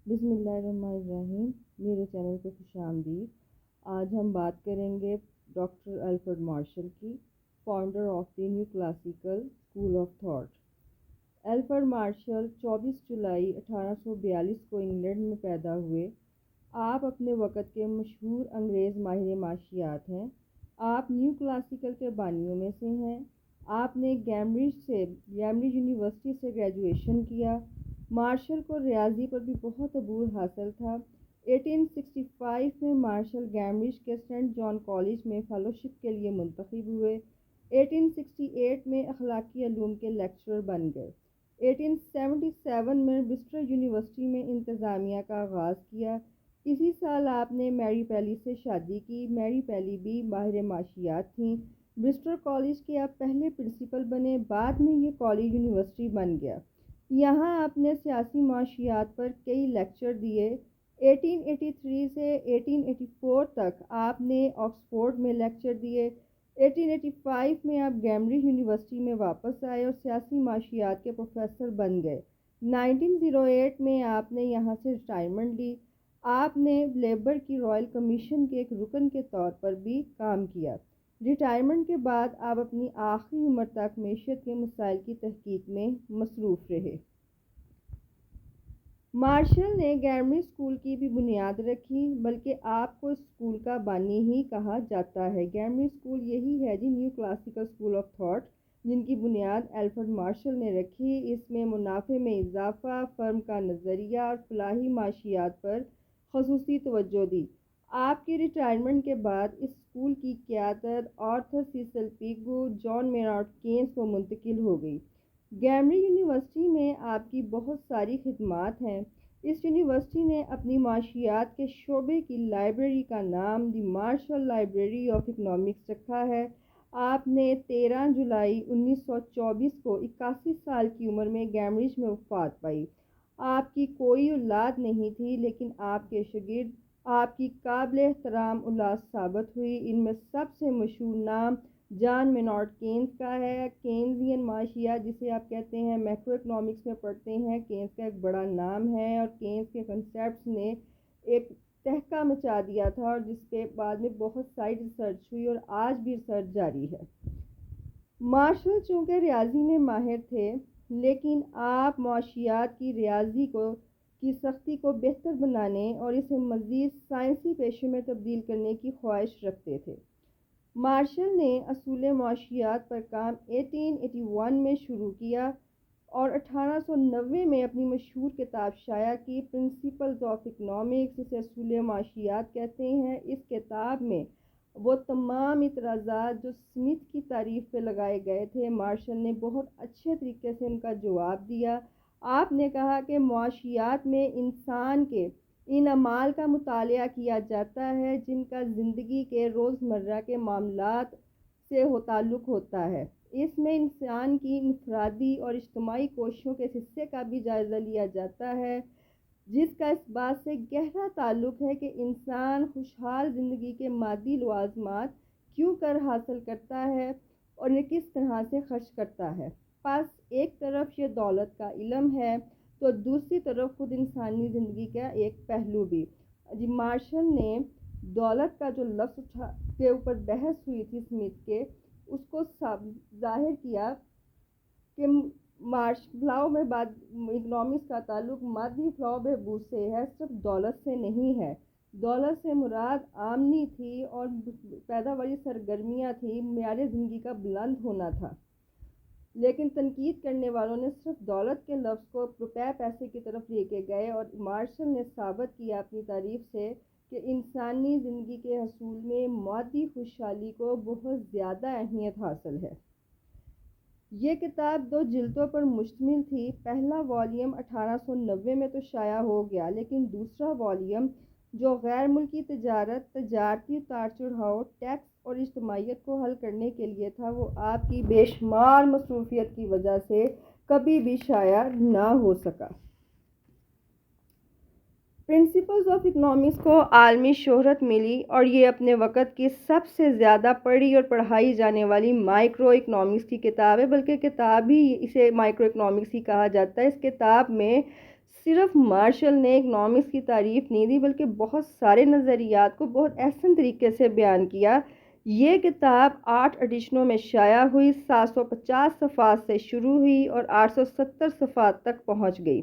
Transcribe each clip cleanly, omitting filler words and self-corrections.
بسم اللہ الرحمن الرحیم، میرے چینل پہ خوش آمدید۔ آج ہم بات کریں گے ڈاکٹر الفریڈ مارشل کی، founder of the neo classical school of thought. Alfred Marshall 24 جولائی 1842 کو انگلینڈ میں پیدا ہوئے۔ آپ اپنے وقت کے مشہور انگریز ماہر معاشیات ہیں۔ آپ نیو کلاسیکل کے بانیوں میں سے ہیں۔ آپ نے کیمبرج یونیورسٹی سے گریجویشن کیا۔ مارشل کو ریاضی پر بھی بہت عبور حاصل تھا۔ 1865 میں مارشل کیمبرج کے سینٹ جان کالج میں فیلوشپ کے لیے منتخب ہوئے۔ 1868 میں اخلاقی علوم کے لیکچرر بن گئے۔ 1877 میں برسٹل یونیورسٹی میں انتظامیہ کا آغاز کیا۔ اسی سال آپ نے میری پیلی سے شادی کی۔ میری پیلی بھی ماہر معاشیات تھیں۔ برسٹل کالج کے آپ پہلے پرنسپل بنے، بعد میں یہ کالج یونیورسٹی بن گیا۔ یہاں آپ نے سیاسی معاشیات پر کئی لیکچر دیے۔ 1883 سے 1884 تک آپ نے آکسفورڈ میں لیکچر دیے۔ 1885 میں آپ کیمبرج یونیورسٹی میں واپس آئے اور سیاسی معاشیات کے پروفیسر بن گئے۔ 1908 میں آپ نے یہاں سے ریٹائرمنٹ لی۔ آپ نے لیبر کی رائل کمیشن کے ایک رکن کے طور پر بھی کام کیا۔ ریٹائرمنٹ کے بعد آپ اپنی آخری عمر تک معیشت کے مسائل کی تحقیق میں مصروف رہے۔ مارشل نے کیمبرج اسکول کی بھی بنیاد رکھی، بلکہ آپ کو اس اسکول کا بانی ہی کہا جاتا ہے۔ کیمبرج اسکول یہی ہے new classical school of thought, جن کی بنیاد الفریڈ مارشل نے رکھی۔ اس میں منافع میں اضافہ، فرم کا نظریہ اور فلاحی معاشیات پر خصوصی توجہ دی۔ آپ کی ریٹائرمنٹ کے بعد اس اسکول کی قیادت آرتھر سیسل پیگو، جان مینارڈ کینز کو منتقل ہو گئی۔ کیمبرج یونیورسٹی میں آپ کی بہت ساری خدمات ہیں۔ اس یونیورسٹی نے اپنی معاشیات کے شعبے کی لائبریری کا نام دی مارشل لائبریری آف اکنامکس رکھا ہے۔ آپ نے 13 جولائی 1924 کو 81 سال کی عمر میں کیمبرج میں وفات پائی۔ آپ کی کوئی اولاد نہیں تھی، لیکن آپ کے شاگرد آپ کی قابل احترام اولاد ثابت ہوئی۔ ان میں سب سے مشہور نام جان مینارڈ کینز کا ہے۔ کینزین معاشیات، جسے آپ کہتے ہیں میکرو اکنامکس میں پڑھتے ہیں، کینز کا ایک بڑا نام ہے، اور کینز کے کنسیپٹس نے ایک تہلکہ مچا دیا تھا، اور جس پہ بعد میں بہت ساری ریسرچ ہوئی اور آج بھی ریسرچ جاری ہے۔ مارشل چونکہ ریاضی میں ماہر تھے، لیکن آپ معاشیات کی ریاضی کی سختی کو بہتر بنانے اور اسے مزید سائنسی پیشے میں تبدیل کرنے کی خواہش رکھتے تھے۔ مارشل نے اصول معاشیات پر کام 1881 میں شروع کیا اور 1890 میں اپنی مشہور کتاب شائع کی، پرنسپلز آف اکنامکس، جسے اصول معاشیات کہتے ہیں۔ اس کتاب میں وہ تمام اعتراضات جو اسمتھ کی تعریف پہ لگائے گئے تھے، مارشل نے بہت اچھے طریقے سے ان کا جواب دیا۔ آپ نے کہا کہ معاشیات میں انسان کے ان اعمال کا مطالعہ کیا جاتا ہے جن کا زندگی کے روزمرہ کے معاملات سے تعلق ہوتا ہے۔ اس میں انسان کی انفرادی اور اجتماعی کوششوں کے حصے کا بھی جائزہ لیا جاتا ہے، جس کا اس بات سے گہرا تعلق ہے کہ انسان خوشحال زندگی کے مادی لوازمات کیوں کر حاصل کرتا ہے اور انہیں کس طرح سے خرچ کرتا ہے۔ پس ایک طرف یہ دولت کا علم ہے، تو دوسری طرف خود انسانی زندگی کا ایک پہلو بھی۔ مارشل نے دولت کا جو لفظ کے اوپر بحث ہوئی تھی اسمتھ کے، اس کو ظاہر کیا کہ فلاح میں اکنامکس کا تعلق مادی فلاح و بہبود سے ہے، صرف دولت سے نہیں ہے۔ دولت سے مراد آمدنی تھی اور پیداواری سرگرمیاں تھیں، معیار زندگی کا بلند ہونا تھا۔ لیکن تنقید کرنے والوں نے صرف دولت کے لفظ کو روپے پیسے کی طرف لے کے گئے، اور مارشل نے ثابت کیا اپنی تعریف سے کہ انسانی زندگی کے حصول میں مادی خوشحالی کو بہت زیادہ اہمیت حاصل ہے۔ یہ کتاب 2 جلدوں پر مشتمل تھی۔ پہلا والیوم 1890 میں تو شائع ہو گیا، لیکن دوسرا والیوم جو غیر ملکی تجارت، تجارتی اتار چڑھاؤ، ٹیکس اور اجتماعیت کو حل کرنے کے لیے تھا، وہ آپ کی بے شمار مصروفیت کی وجہ سے کبھی بھی شائع نہ ہو سکا۔ پرنسپلز آف اکنامکس کو عالمی شہرت ملی، اور یہ اپنے وقت کی سب سے زیادہ پڑھی اور پڑھائی جانے والی مائکرو اکنامکس کی کتاب ہے، بلکہ کتاب ہی اسے مائکرو اکنامکس ہی کہا جاتا ہے۔ اس کتاب میں صرف مارشل نے اکنامکس کی تعریف نہیں دی بلکہ بہت سارے نظریات کو بہت احسن طریقے سے بیان کیا۔ یہ کتاب 8 ایڈیشنوں میں شائع ہوئی، 750 صفحات سے شروع ہوئی اور 870 صفحات تک پہنچ گئی۔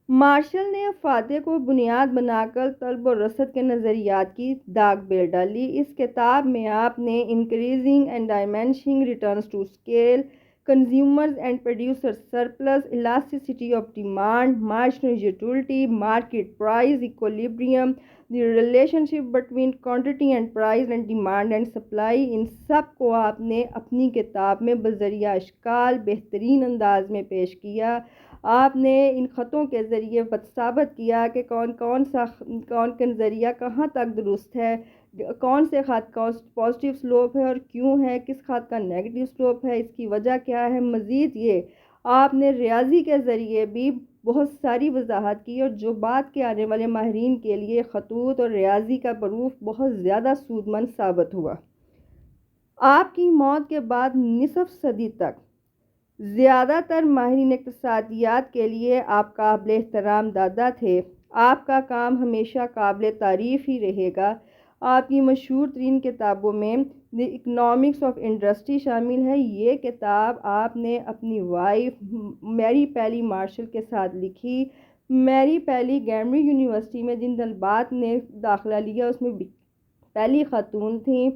مارشل نے افادے کو بنیاد بنا کر طلب و رسد کے نظریات کی داغ بیل ڈالی۔ اس کتاب میں آپ نے increasing and diminishing returns to scale, consumers and producer surplus, elasticity of demand, marginal utility, market price equilibrium, the relationship between quantity and price and demand and supply, ان سب کو آپ نے اپنی کتاب میں بذریعہ اشکال بہترین انداز میں پیش کیا۔ آپ نے ان خطوں کے ذریعے ثابت کیا کہ کون کا نظریہ کہاں تک درست ہے، کون سے خط کا پازیٹیو سلوپ ہے اور کیوں ہے، کس خط کا نیگیٹو سلوپ ہے، اس کی وجہ کیا ہے۔ مزید یہ آپ نے ریاضی کے ذریعے بھی بہت ساری وضاحت کی اور جو بعد کے آنے والے ماہرین کے لیے خطوط اور ریاضی کا پروف بہت زیادہ سود مند ثابت ہوا۔ آپ کی موت کے بعد نصف صدی تک زیادہ تر ماہرین اقتصادیات کے لیے آپ قابل احترام دادا تھے۔ آپ کا کام ہمیشہ قابل تعریف ہی رہے گا۔ آپ کی مشہور ترین کتابوں میں دی اکنامکس آف انڈسٹری شامل ہے۔ یہ کتاب آپ نے اپنی وائف میری پیلی مارشل کے ساتھ لکھی۔ میری پیلی گیمری یونیورسٹی میں جن طلبات نے داخلہ لیا اس میں پہلی خاتون تھیں۔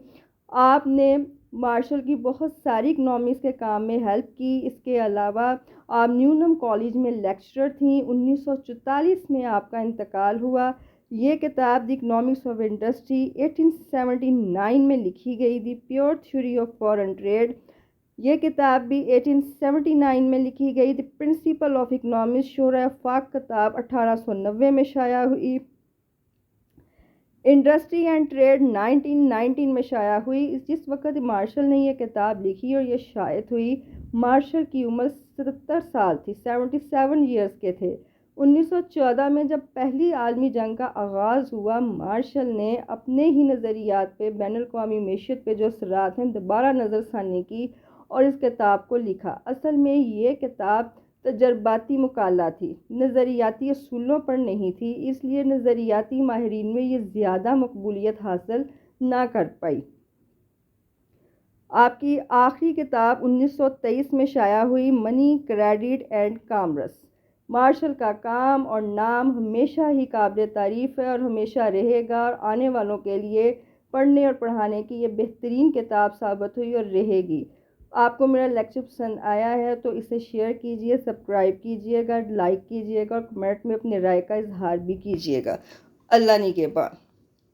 آپ نے مارشل کی بہت ساری اکنامکس کے کام میں ہیلپ کی۔ اس کے علاوہ آپ نیونم کالج میں لیکچرر تھیں۔ 1944 میں آپ کا انتقال ہوا۔ یہ کتاب دی اکنامکس آف انڈسٹری 1879 میں لکھی گئی تھی۔ Pure theory of foreign trade, یہ کتاب بھی 1879 میں لکھی گئی تھی۔ پرنسپل آف اکنامکس شورۂ آفاق کتاب 1890 میں شائع ہوئی۔ انڈسٹری اینڈ ٹریڈ 1919 میں شائع ہوئی۔ جس وقت مارشل نے یہ کتاب لکھی اور یہ شائع ہوئی، مارشل کی عمر 77 سال تھی، 77 ایئرز کے تھے۔ 1914 میں جب پہلی عالمی جنگ کا آغاز ہوا، مارشل نے اپنے ہی نظریات پہ بین الاقوامی معیشت پہ جو اثرات ہیں دوبارہ نظر ثانی کی اور اس کتاب کو لکھا۔ اصل میں یہ کتاب تجرباتی مقالہ تھی، نظریاتی اصولوں پر نہیں تھی، اس لیے نظریاتی ماہرین میں یہ زیادہ مقبولیت حاصل نہ کر پائی۔ آپ کی آخری کتاب 1923 میں شائع ہوئی، منی، کریڈٹ اینڈ کامرس۔ مارشل کا کام اور نام ہمیشہ ہی قابل تعریف ہے اور ہمیشہ رہے گا اور آنے والوں کے لیے پڑھنے اور پڑھانے کی یہ بہترین کتاب ثابت ہوئی اور رہے گی۔ آپ کو میرا لیکچر پسند آیا ہے تو اسے شیئر کیجئے، سبسکرائب کیجئے گا، لائک کیجئے گا اور کمنٹ میں اپنے رائے کا اظہار بھی کیجئے گا۔ اللہ نگہبان۔